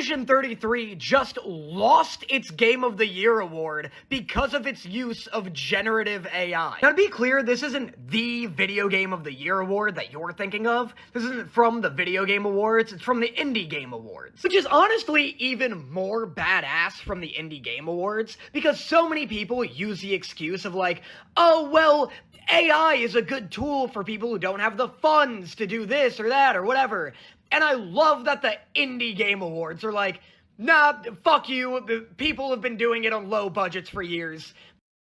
Division 33 just lost its Game of the Year award because of its use of generative AI. Now, to be clear, this isn't the Video Game of the Year award that you're thinking of. This isn't from the Video Game Awards, it's from the Indie Game Awards. Which is honestly even more badass from the Indie Game Awards, because so many people use the excuse of like, oh, well, AI is a good tool for people who don't have the funds to do this or that or whatever. And I love that the Indie Game Awards are like, nah, fuck you, the people have been doing it on low budgets for years.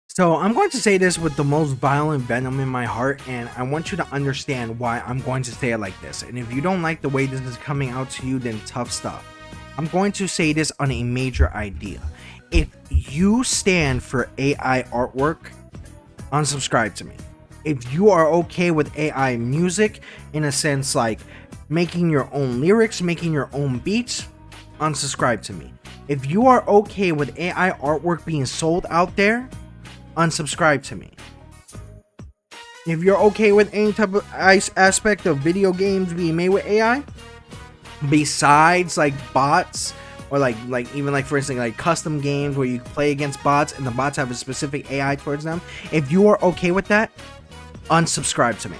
So I'm going to say this with the most violent venom in my heart, and I want you to understand why I'm going to say it like this. And if you don't like the way this is coming out to you, then tough stuff. I'm going to say this on a major idea. If you stand for AI artwork, unsubscribe to me. If you are okay with AI music, in a sense like making your own lyrics, making your own beats, unsubscribe to me. If you are okay with AI artwork being sold out there, unsubscribe to me. If you're okay with any type of aspect of video games being made with AI, besides like bots, or like even like for instance like custom games where you play against bots and the bots have a specific AI towards them, if you are okay with that, unsubscribe to me.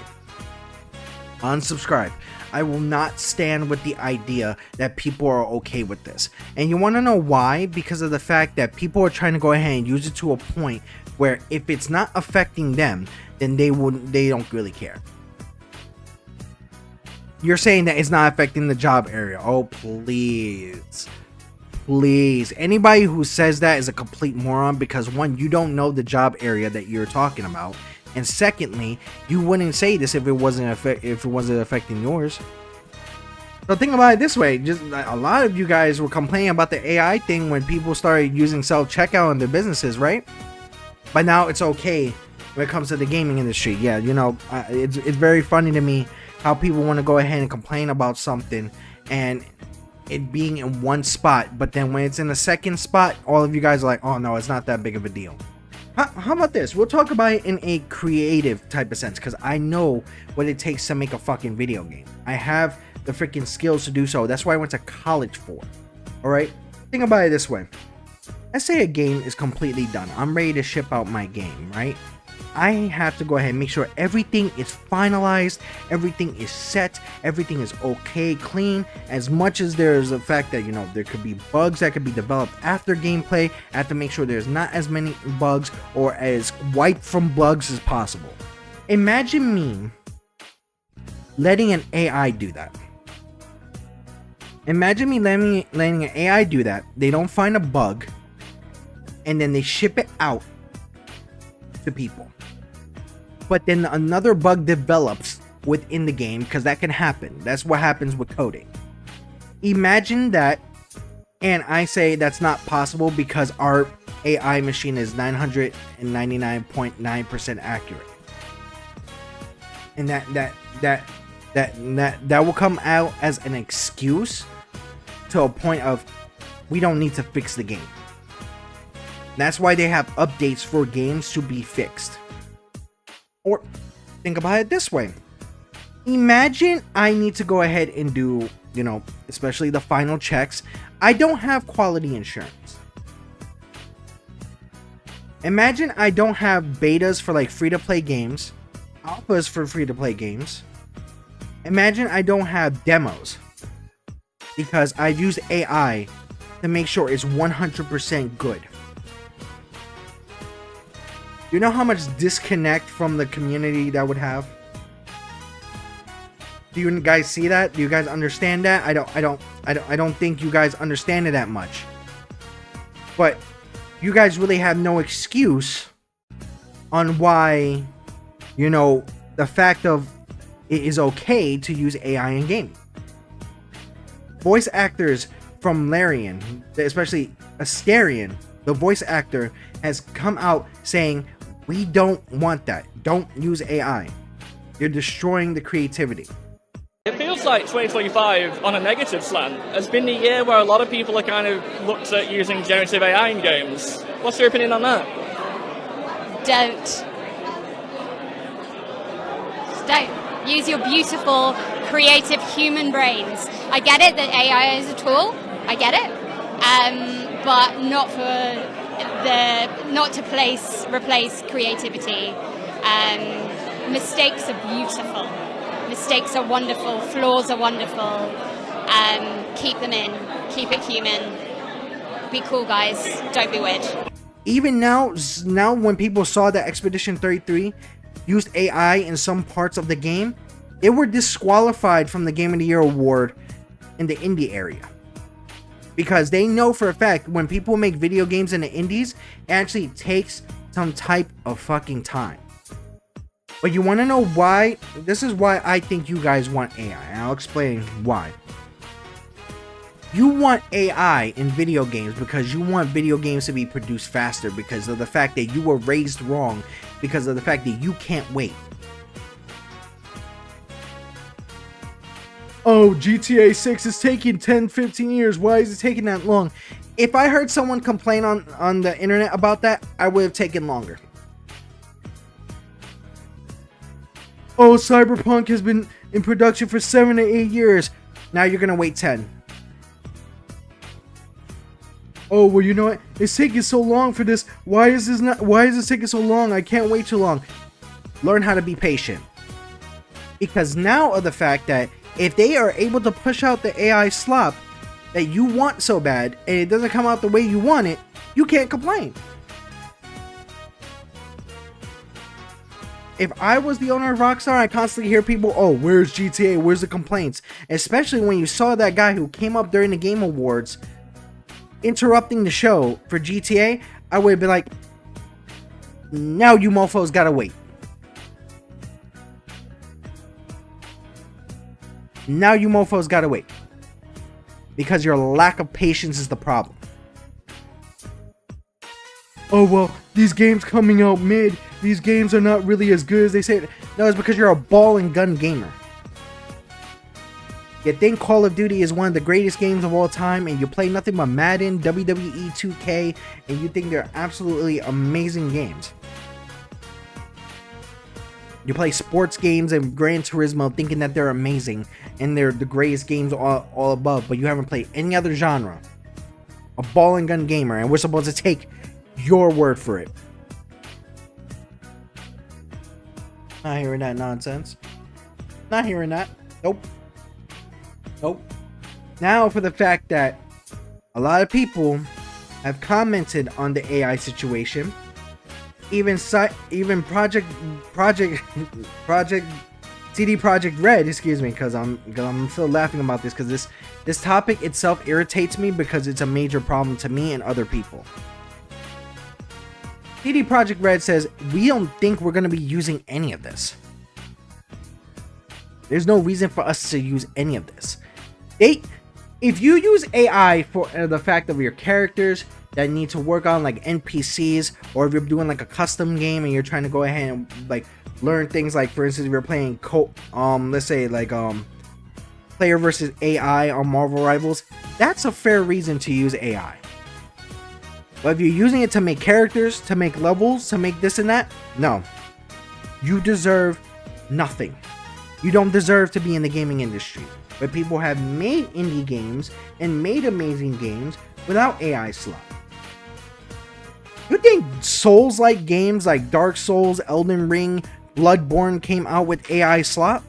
Unsubscribe. I will not stand with the idea that people are okay with this. And you want to know why? Because of the fact that people are trying to go ahead and use it to a point where if it's not affecting them, then they don't really care. You're saying that it's not affecting the job area. Oh, please. Please. Anybody who says that is a complete moron, because one, you don't know the job area that you're talking about. And secondly, you wouldn't say this if it wasn't affecting yours. So think about it this way: just a lot of you guys were complaining about the AI thing when people started using self-checkout in their businesses, right? But now it's okay when it comes to the gaming industry. Yeah, you know, it's very funny to me how people want to go ahead and complain about something and it being in one spot, but then when it's in a second spot, all of you guys are like, oh no, it's not that big of a deal. How about this? We'll talk about it in a creative type of sense, because I know what it takes to make a fucking video game. I have the freaking skills to do so. That's why I went to college for. Alright? Think about it this way. Let's say a game is completely done. I'm ready to ship out my game, right? I have to go ahead and make sure everything is finalized, everything is set, everything is okay, clean. As much as there's a fact that, you know, there could be bugs that could be developed after gameplay, I have to make sure there's not as many bugs or as wiped from bugs as possible. Imagine me letting an AI do that. Imagine me letting an AI do that. They don't find a bug, and then they ship it out to people. But then another bug develops within the game, because that can happen. That's what happens with coding. Imagine that, and I say that's not possible because our AI machine is 999.9% accurate. And that will come out as an excuse to a point of we don't need to fix the game. That's why they have updates for games to be fixed. Or think about it this way. Imagine I need to go ahead and do, you know, especially the final checks. I don't have quality insurance. Imagine I don't have betas for like free-to-play games, alphas for free-to-play games. Imagine I don't have demos because I've used AI to make sure it's 100% good. You know how much disconnect from the community that would have? Do you guys see that? Do you guys understand that? I don't think you guys understand it that much. But you guys really have no excuse on why, you know, the fact of it is okay to use AI in gaming. Voice actors from Larian, especially Asterion, the voice actor, has come out saying, we don't want that. Don't use AI. You're destroying the creativity. It feels like 2025, on a negative slant, has been the year where a lot of people are kind of looked at using generative AI in games. What's your opinion on that? Don't. Use your beautiful, creative human brains. I get it that AI is a tool. I get it, but not to replace creativity. Mistakes are beautiful. Mistakes are wonderful. Flaws are wonderful. Keep them in. Keep it human. Be cool, guys. Don't be weird. Even now when people saw that Expedition 33 used AI in some parts of the game, they were disqualified from the Game of the Year award in the indie area. Because they know for a fact when people make video games in the indies, it actually takes some type of fucking time. But you want to know why? This is why I think you guys want AI, and I'll explain why. You want AI in video games because you want video games to be produced faster because of the fact that you were raised wrong, because of the fact that you can't wait. Oh, GTA 6 is taking 10-15 years. Why is it taking that long? If I heard someone complain on the internet about that, I would have taken longer. Oh, Cyberpunk has been in production for 7 to 8 years. Now you're gonna wait 10. Oh, well, you know what? It's taking so long for this. Why is this taking so long? I can't wait too long. Learn how to be patient. Because now of the fact that if they are able to push out the AI slop that you want so bad and it doesn't come out the way you want it, you can't complain. If I was the owner of Rockstar, I constantly hear people, oh, where's GTA? Where's the complaints? Especially when you saw that guy who came up during the Game Awards interrupting the show for GTA, I would have been like, now you mofos gotta wait. Now you mofos gotta wait. Because your lack of patience is the problem. Oh, well, these games coming out mid, these games are not really as good as they say. No, it's because you're a ball and gun gamer. You think Call of Duty is one of the greatest games of all time, and you play nothing but Madden, WWE 2K, and you think they're absolutely amazing games. You play sports games and Gran Turismo thinking that they're amazing, and they're the greatest games all above, but you haven't played any other genre. A ball and gun gamer, and we're supposed to take your word for it. Not hearing that nonsense. Not hearing that. Nope. Nope. Now for the fact that a lot of people have commented on the AI situation. Even Project CD Projekt Red, excuse me, because I'm still laughing about this, because this topic itself irritates me because it's a major problem to me and other people. CD Projekt Red says, we don't think we're going to be using any of this. There's no reason for us to use any of this. If you use AI for the fact of your characters that need to work on like NPCs, or if you're doing like a custom game and you're trying to go ahead and like learn things, like for instance if you're playing let's say like player versus AI on Marvel Rivals, that's a fair reason to use AI. But if you're using it to make characters, to make levels, to make this and that, no. You deserve nothing. You don't deserve to be in the gaming industry. But people have made indie games and made amazing games without AI slop. You think Souls-like games like Dark Souls, Elden Ring, Bloodborne came out with AI slop?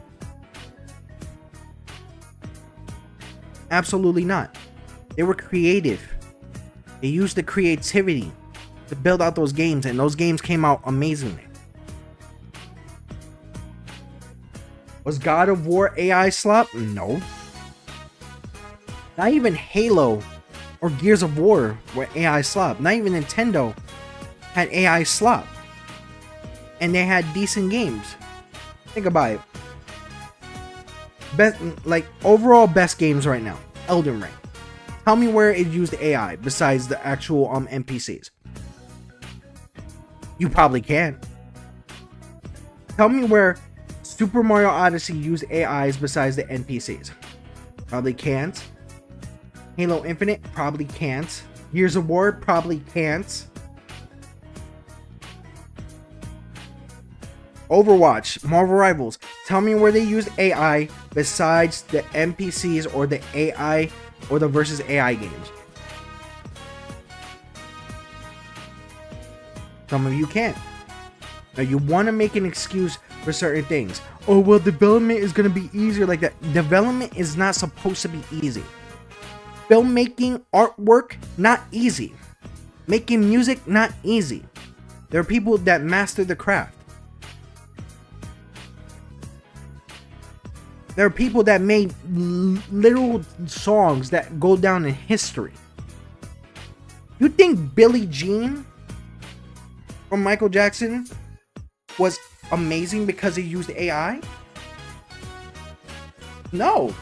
Absolutely not. They were creative. They used the creativity to build out those games, and those games came out amazingly. Was God of War AI slop? No. Not even Halo or Gears of War were AI slop. Not even Nintendo had AI slop. And they had decent games. Think about it. Overall best games right now. Elden Ring. Tell me where it used AI besides the actual NPCs. You probably can. Tell me where Super Mario Odyssey used AIs besides the NPCs. Probably can't. Halo Infinite probably can't. Gears of War probably can't. Overwatch, Marvel Rivals. Tell me where they used AI besides the NPCs or the AI or the versus AI games. Some of you can't. Now you want to make an excuse for certain things. Oh, well, development is going to be easier like that. Development is not supposed to be easy. Filmmaking, artwork, not easy. Making music, not easy. There are people that master the craft. There are people that made literal songs that go down in history. You think Billie Jean from Michael Jackson was amazing because he used AI? No.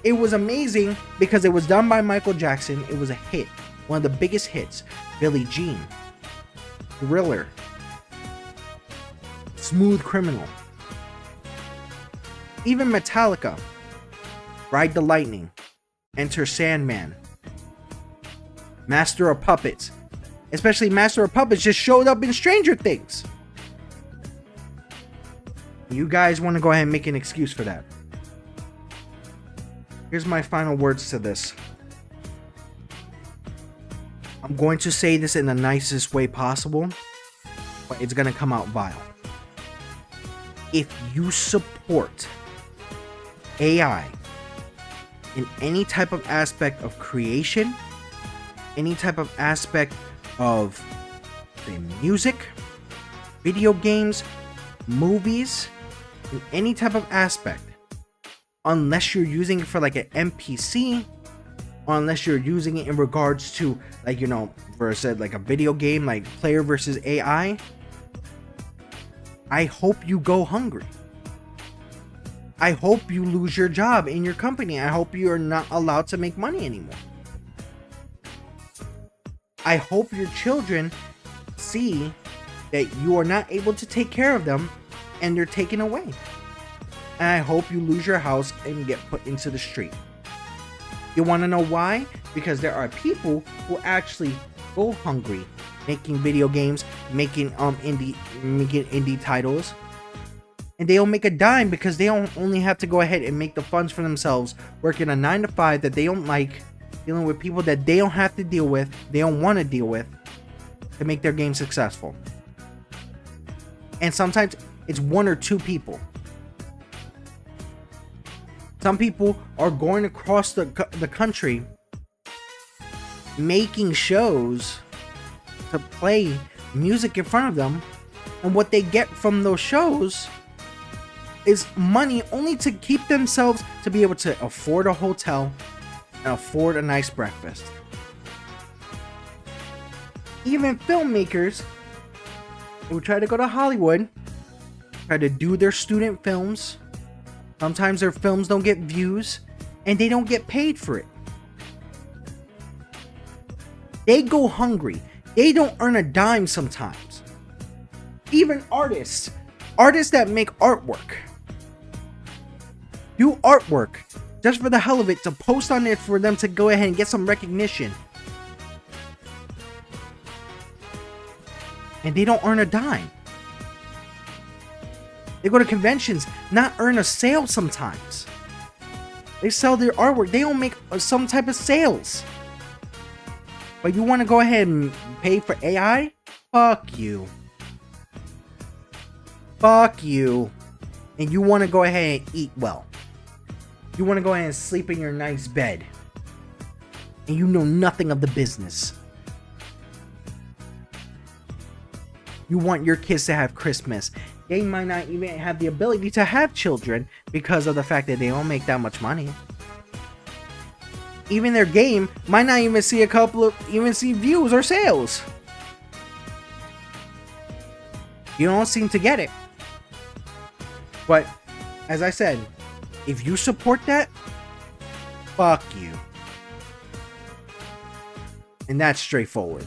It was amazing because it was done by Michael Jackson. It was a hit. One of the biggest hits. Billie Jean. Thriller. Smooth Criminal. Even Metallica. Ride the Lightning. Enter Sandman. Master of Puppets. Especially Master of Puppets just showed up in Stranger Things. You guys want to go ahead and make an excuse for that. Here's my final words to this. I'm going to say this in the nicest way possible, but it's going to come out vile. If you support AI in any type of aspect of creation, any type of aspect of say, music, video games, movies, in any type of aspect, unless you're using it for like an NPC, or unless you're using it in regards to like, you know, for said like a video game like player versus AI, I hope you go hungry. I hope you lose your job in your company. I hope you are not allowed to make money anymore. I hope your children see that you are not able to take care of them and they're taken away. And I hope you lose your house and get put into the street. You want to know why? Because there are people who actually go hungry making video games, making indie titles, and they don't make a dime because they don't only have to go ahead and make the funds for themselves, working a 9-to-5 that they don't like, dealing with people that they don't have to deal with, they don't want to deal with, to make their game successful. And sometimes it's one or two people. Some people are going across the country making shows to play music in front of them, and what they get from those shows is money only to keep themselves to be able to afford a hotel and afford a nice breakfast. Even filmmakers who try to go to Hollywood, try to do their student films, sometimes their films don't get views and they don't get paid for it. They go hungry. They don't earn a dime sometimes. Even artists that make artwork, do artwork just for the hell of it, to post on it for them to go ahead and get some recognition. And they don't earn a dime. They go to conventions, not earn a sale sometimes. They sell their artwork, they don't make some type of sales. But you want to go ahead and pay for AI? Fuck you. Fuck you. And you want to go ahead and eat well. You want to go ahead and sleep in your nice bed. And you know nothing of the business. You want your kids to have Christmas. They might not even have the ability to have children because of the fact that they don't make that much money. Even their game might not even see see views or sales. You don't seem to get it. But as I said, if you support that, fuck you. And that's straightforward.